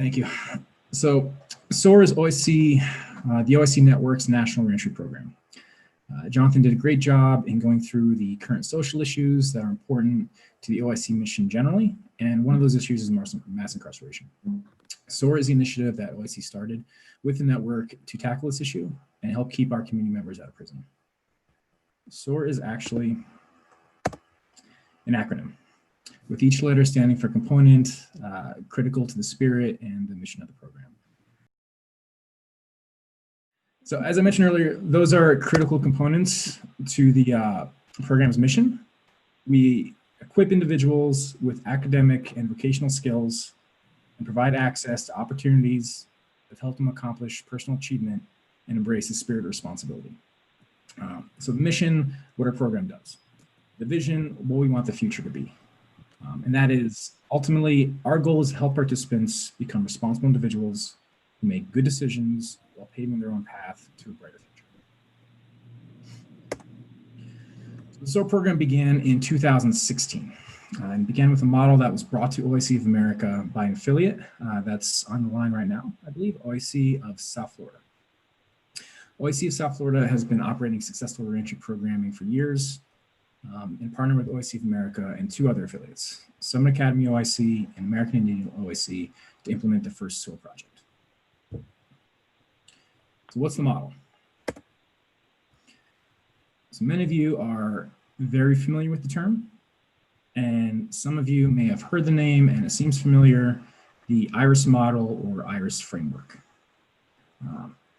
Thank you. So SOAR is OIC, the OIC Network's National Reentry Program. Jonathan did a great job in going through the current social issues that are important to the OIC mission generally, and one of those issues is mass incarceration. SOAR is the initiative that OIC started with the network to tackle this issue and help keep our community members out of prison. SOAR is actually an acronym, with each letter standing for component critical to the spirit and the mission of the program. So as I mentioned earlier, those are critical components to the program's mission. We equip individuals with academic and vocational skills and provide access to opportunities that help them accomplish personal achievement and embrace the spirit of responsibility. So the mission, what our program does. The vision, what we want the future to be. And that is, ultimately, our goal is to help participants become responsible individuals who make good decisions while paving their own path to a brighter future. So the SOAR program began in 2016 and began with a model that was brought to OIC of America by an affiliate that's on the line right now, I believe, OIC of South Florida. OIC of South Florida has been operating successful reentry programming for years and partnered with OIC of America and two other affiliates, Summit Academy OIC and American Indian OIC, to implement the first SOAR project. So what's the model? So many of you are very familiar with the term, and some of you may have heard the name and it seems familiar, the IRIS model or IRIS framework.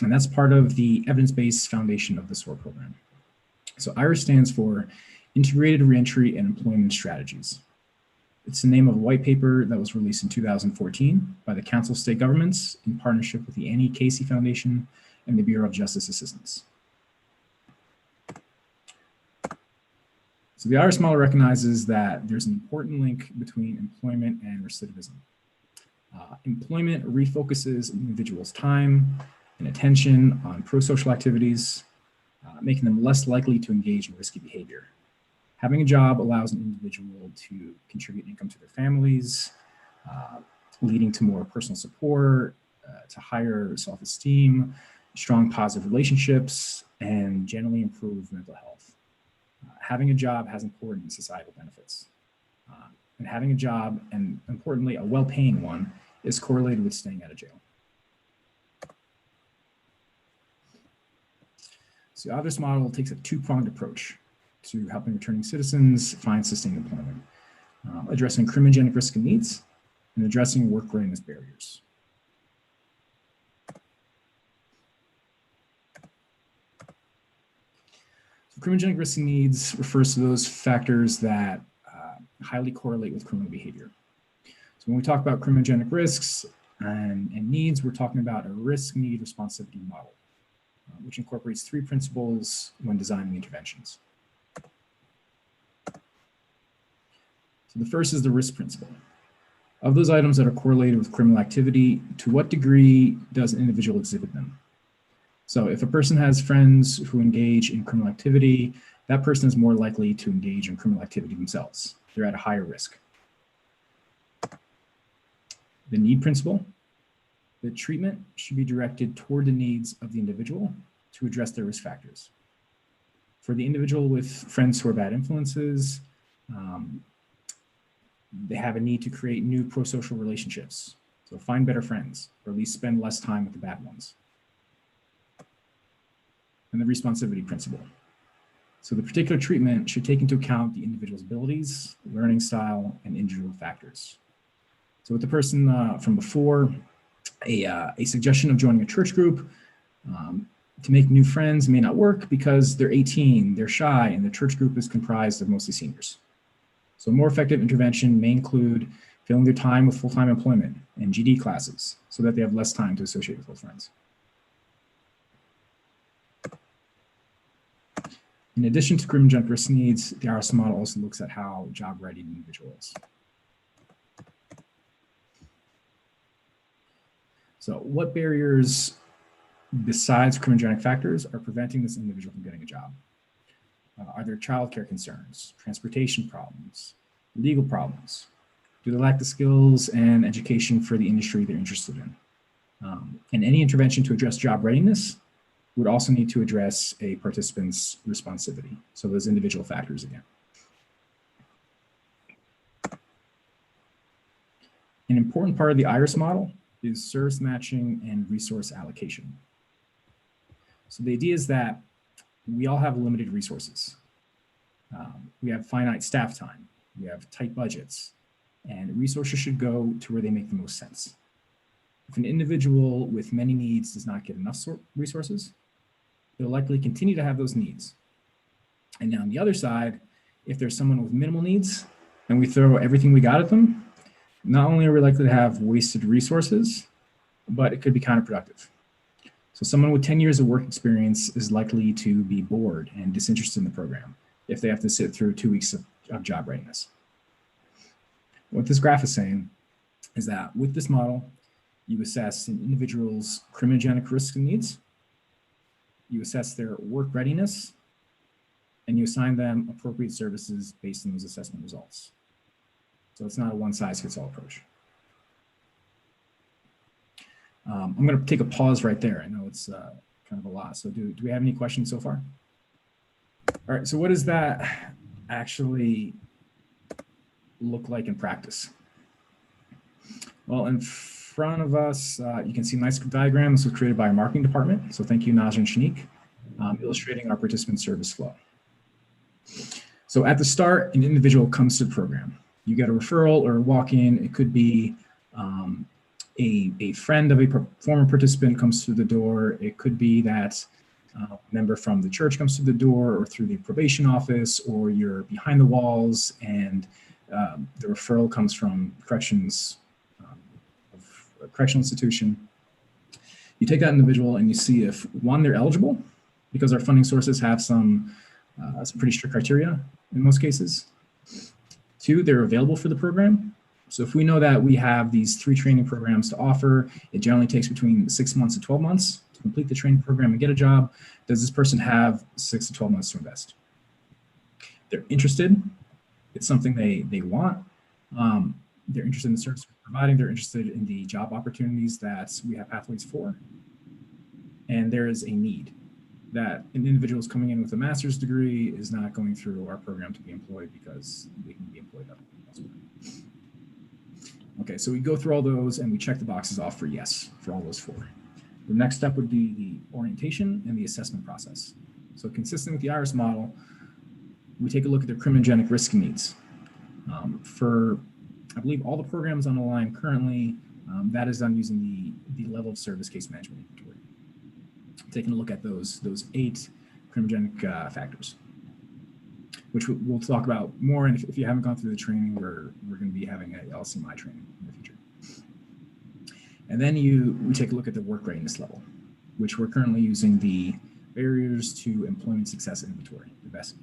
And that's part of the evidence-based foundation of the SOAR program. So IRIS stands for Integrated Reentry and Employment Strategies. It's the name of a white paper that was released in 2014 by the Council of State Governments in partnership with the Annie Casey Foundation and the Bureau of Justice Assistance. So the IRIS model recognizes that there's an important link between employment and recidivism. Employment refocuses an individual's time and attention on pro-social activities, making them less likely to engage in risky behavior. Having a job allows an individual to contribute income to their families, leading to more personal support, to higher self-esteem, strong positive relationships, and generally improve mental health. Having a job has important societal benefits. And having a job, and importantly, a well-paying one, is correlated with staying out of jail. So the IRIS model takes a two-pronged approach to helping returning citizens find sustained employment, addressing criminogenic risk and needs, and addressing work readiness barriers. So criminogenic risk and needs refers to those factors that highly correlate with criminal behavior. So when we talk about criminogenic risks and needs, we're talking about a risk-need responsivity model, which incorporates three principles when designing interventions. So the first is the risk principle. Of those items that are correlated with criminal activity, to what degree does an individual exhibit them? So if a person has friends who engage in criminal activity, that person is more likely to engage in criminal activity themselves. They're at a higher risk. The need principle. The treatment should be directed toward the needs of the individual to address their risk factors. For the individual with friends who are bad influences, they have a need to create new pro-social relationships. So find better friends, or at least spend less time with the bad ones. And the responsivity principle. So the particular treatment should take into account the individual's abilities, learning style, and individual factors. So with the person from before, a suggestion of joining a church group to make new friends may not work because they're 18, they're shy, and the church group is comprised of mostly seniors. So a more effective intervention may include filling their time with full-time employment and GD classes so that they have less time to associate with old friends. In addition to criminogenic risk needs, the IRIS model also looks at how job-ready an individual is. So what barriers besides criminogenic factors are preventing this individual from getting a job? Are there childcare concerns, transportation problems, legal problems, Do they lack the skills and education for the industry they're interested in? And any intervention to address job readiness would also need to address a participant's responsivity. So those individual factors again. An important part of the IRIS model is service matching and resource allocation. So the idea is that we all have limited resources. We have finite staff time, we have tight budgets, and resources should go to where they make the most sense. If an individual with many needs does not get enough resources, they'll likely continue to have those needs. And now on the other side, if there's someone with minimal needs and we throw everything we got at them, not only are we likely to have wasted resources, but it could be counterproductive. So someone with 10 years of work experience is likely to be bored and disinterested in the program if they have to sit through 2 weeks of job readiness. What this graph is saying is that with this model, you assess an individual's criminogenic risks and needs, you assess their work readiness, and you assign them appropriate services based on those assessment results. So it's not a one-size-fits-all approach. I'm going to take a pause right there. I know it's kind of a lot. So do we have any questions so far? All right, so what does that actually look like in practice? Well, in front of us, you can see a nice diagram. This was created by our marketing department. So thank you, Naja and Shanique, illustrating our participant service flow. So at the start, an individual comes to the program. You get a referral or a walk-in. It could be a friend of a former participant comes through the door. It could be that a member from the church comes through the door, or through the probation office, or you're behind the walls and the referral comes from a correctional institution. You take that individual and you see if, one, they're eligible, because our funding sources have some pretty strict criteria in most cases. Two, they're available for the program. So if we know that we have these 3 training programs to offer, it generally takes between 6 months and 12 months to complete the training program and get a job. Does this person have 6 to 12 months to invest? They're interested. It's something they want. They're interested in the service we're providing. They're interested in the job opportunities that we have pathways for. And there is a need that an individual is coming in with a master's degree is not going through our program to be employed because they can be employed elsewhere. Okay, so we go through all those and we check the boxes off for yes for all those 4. The next step would be the orientation and the assessment process. So consistent with the IRIS model, we take a look at their criminogenic risk needs. For, I believe, all the programs on the line currently, that is done using the level of service case management inventory. Taking a look at those 8 criminogenic factors, which we'll talk about more. And if you haven't gone through the training, we're going to be having a LCMI training in the future. And then we take a look at the work readiness level, which we're currently using the barriers to employment success inventory, the best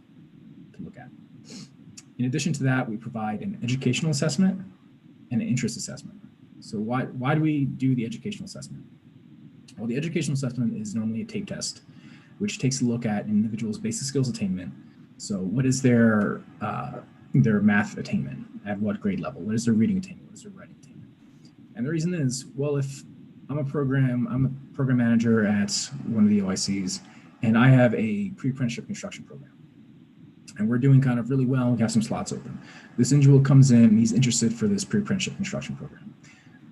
to look at. In addition to that, we provide an educational assessment and an interest assessment. So why do we do the educational assessment? Well, the educational assessment is normally a tape test, which takes a look at an individual's basic skills attainment. So what is their math attainment? At what grade level? What is their reading attainment? What is their writing attainment? And the reason is, well, if I'm a program manager at one of the OICs, and I have a pre-apprenticeship construction program, and we're doing kind of really well, we have some slots open. This individual comes in and he's interested for this pre-apprenticeship construction program.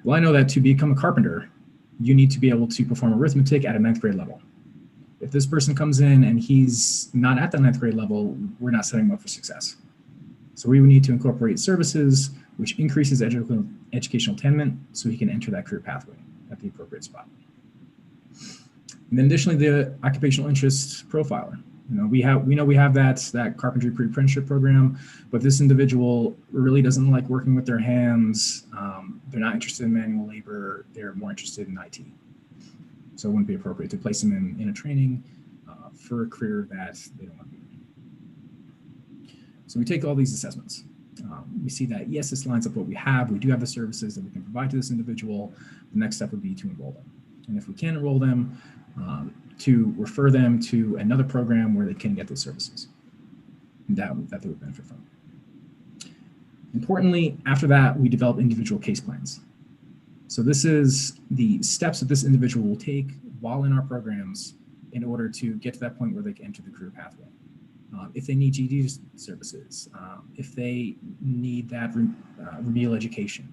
Well, I know that to become a carpenter, you need to be able to perform arithmetic at a 9th grade level. If this person comes in and he's not at the 9th grade level, we're not setting him up for success. So we would need to incorporate services which increases educational attainment so he can enter that career pathway at the appropriate spot. And then additionally, the occupational interest profiler. We have that carpentry pre-apprenticeship program, but this individual really doesn't like working with their hands. They're not interested in manual labor. They're more interested in IT. So it wouldn't be appropriate to place them in a training for a career that they don't want to be in. So we take all these assessments. We see that, yes, this lines up what we have. We do have the services that we can provide to this individual. The next step would be to enroll them. And if we can enroll them, to refer them to another program where they can get those services that they would benefit from. Importantly, after that, we develop individual case plans. So this is the steps that this individual will take while in our programs in order to get to that point where they can enter the career pathway. If they need GED services, if they need that remedial education,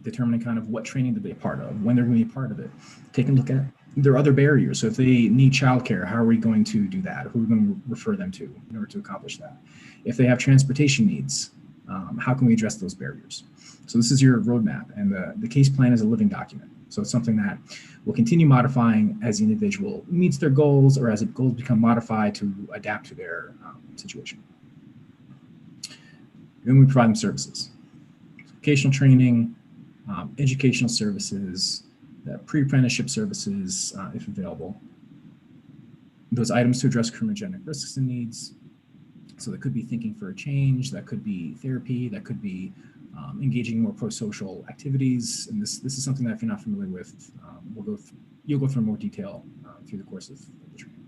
determining kind of what training to be a part of, when they're going to be a part of it, taking a look at their other barriers. So if they need childcare, how are we going to do that? Who are we going to refer them to in order to accomplish that? If they have transportation needs, how can we address those barriers? So this is your roadmap, and the case plan is a living document. So it's something that will continue modifying as the individual meets their goals or as the goals become modified to adapt to their situation. Then we provide them services, vocational training, educational services, pre-apprenticeship services, if available. Those items to address criminogenic risks and needs. So that could be thinking for a change, that could be therapy, that could be engaging in more pro-social activities. And this is something that if you're not familiar with, you'll go through more detail through the course of the training.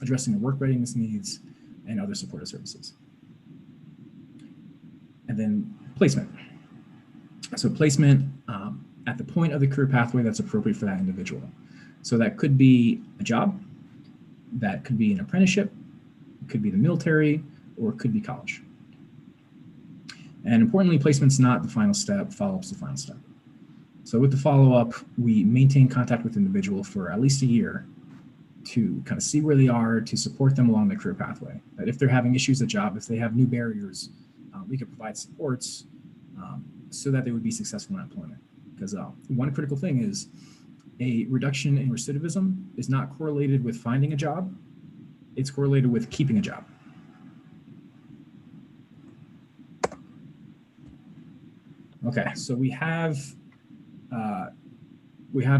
Addressing the work readiness needs and other supportive services. And then placement. So placement at the point of the career pathway that's appropriate for that individual. So that could be a job, that could be an apprenticeship, it could be the military, or it could be college. And importantly, placement's not the final step, follow-up's the final step. So with the follow-up, we maintain contact with the individual for at least a year to kind of see where they are, to support them along the career pathway. That if they're having issues at job, if they have new barriers, we could provide supports so that they would be successful in employment. Because one critical thing is a reduction in recidivism is not correlated with finding a job, it's correlated with keeping a job. Okay, so we have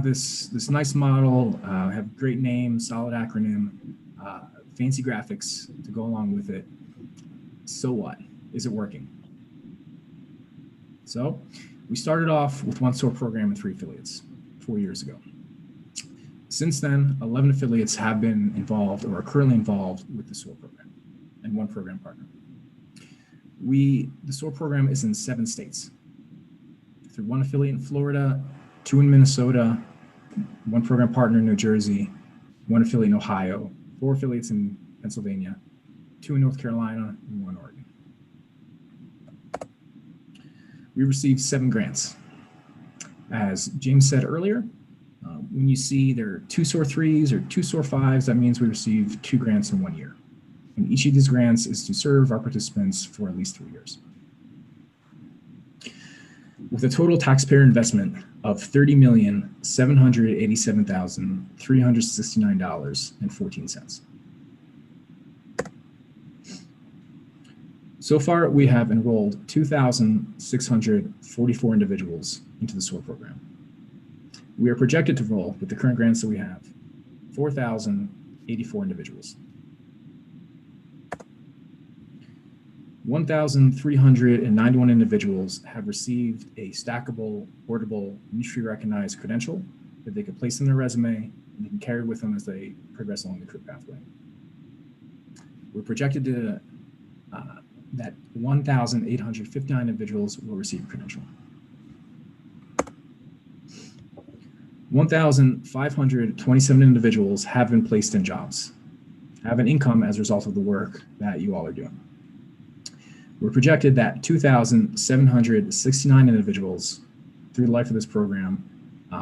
this nice model, have great name, solid acronym, fancy graphics to go along with it. So what? Is it working? So we started off with one SOAR program and 3 affiliates 4 years ago. Since then, 11 affiliates have been involved or are currently involved with the SOAR program and 1 program partner. The SOAR program is in 7 states. Through 1 affiliate in Florida, 2 in Minnesota, 1 program partner in New Jersey, 1 affiliate in Ohio, 4 affiliates in Pennsylvania, 2 in North Carolina, and 1 in Oregon. We received 7 grants. As James said earlier, when you see there are 2 SOAR 3s or 2 SOAR 5s, that means we received 2 grants in 1 year. And each of these grants is to serve our participants for at least 3 years. With a total taxpayer investment of $30,787,369.14. So far, we have enrolled 2,644 individuals into the SOAR program. We are projected to enroll, with the current grants that we have, 4,084 individuals. 1,391 individuals have received a stackable, portable, mutually recognized credential that they can place in their resume and they can carry with them as they progress along the career pathway. We're projected to that 1,859 individuals will receive a credential. 1,527 individuals have been placed in jobs, have an income as a result of the work that you all are doing. We're projected that 2,769 individuals through the life of this program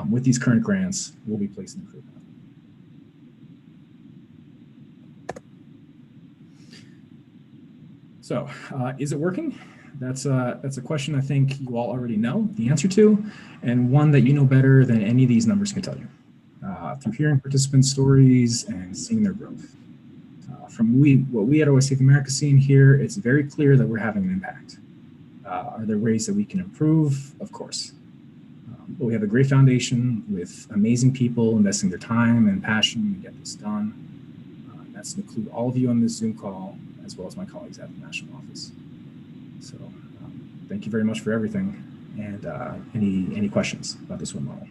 with these current grants will be placed in the career path. So is it working? That's a question I think you all already know the answer to, and one that you know better than any of these numbers can tell you. Through hearing participant stories and seeing their growth. From what we at OA Safe America seeing here, it's very clear that we're having an impact. Are there ways that we can improve? Of course. But we have a great foundation with amazing people investing their time and passion to get this done. That's to include all of you on this Zoom call, as well as my colleagues at the national office. So thank you very much for everything. And any questions about this one model?